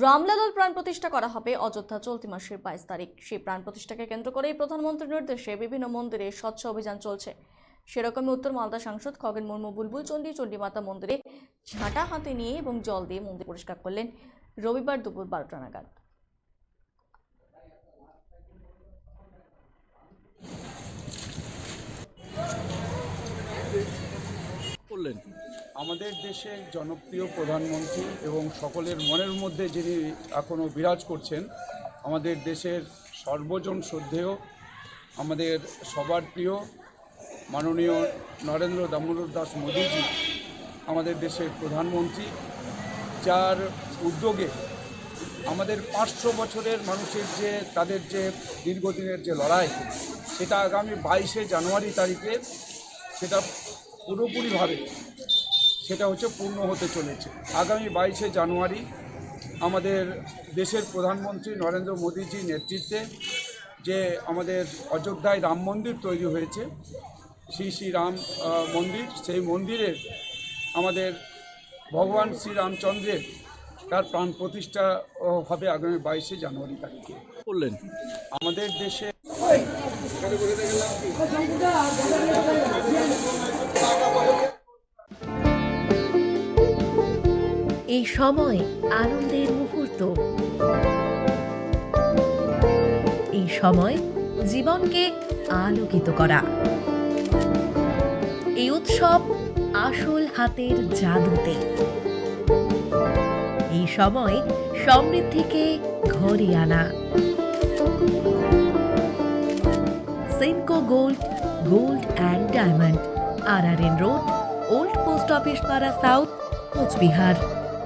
রামলালার প্রাণ প্রতিষ্ঠা করা হবে অযোধ্যা চলতি মাসের 22 তারিখ। সেই প্রাণ প্রতিষ্ঠাকে কেন্দ্র করেই প্রধানমন্ত্রীর নির্দেশে বিভিন্ন মন্দিরে স্বচ্ছ অভিযান চলছে। সেরকমই উত্তর মালদা সাংসদ খগেন মুর্মু বুলবুল চণ্ডী চণ্ডীমাতা মন্দিরে ঝাঁটা হাতে নিয়ে এবং জল দিয়ে মন্দির পরিষ্কার করলেন রবিবার দুপুর 12টা নাগাদ। আমাদের দেশের জনপ্রিয় প্রধানমন্ত্রী এবং সকলের মনের মধ্যে যিনি এখনও বিরাজ করছেন, আমাদের দেশের সর্বজন শ্রদ্ধেয়, আমাদের সবার প্রিয় মাননীয় নরেন্দ্র দামোদর দাস মোদীজি আমাদের দেশের প্রধানমন্ত্রী, যার উদ্যোগে আমাদের 500 বছরের মানুষের যে তাদের যে দীর্ঘদিনের যে লড়াই, সেটা আগামী 22শে জানুয়ারি তারিখে সেটা পুরোপুরিভাবে সেটা পূর্ণ হতে চলেছে। আগামী 22শে জানুয়ারি আমাদের দেশের প্রধানমন্ত্রী নরেন্দ্র মোদীজির নেতৃত্বে যে আমাদের অযোধ্যায় রাম মন্দির তৈরি হয়েছে, শ্রী রাম মন্দির, সেই মন্দিরের আমাদের ভগবান শ্রীরামচন্দ্রের তার প্রাণ প্রতিষ্ঠা হবে আগামী 22শে জানুয়ারি তারিখে। বললেন আমাদের দেশে এই সময় আনন্দের মুহূর্ত, এই সময় জীবনকে আলোকিত করা, এই উৎসব আসল হাতের জাদুতে, এই সময় সমৃদ্ধিকে ঘরে আনা। Senco gold, gold and diamond, RRN road, old post office পাড়া সাউথ, কোচবিহার।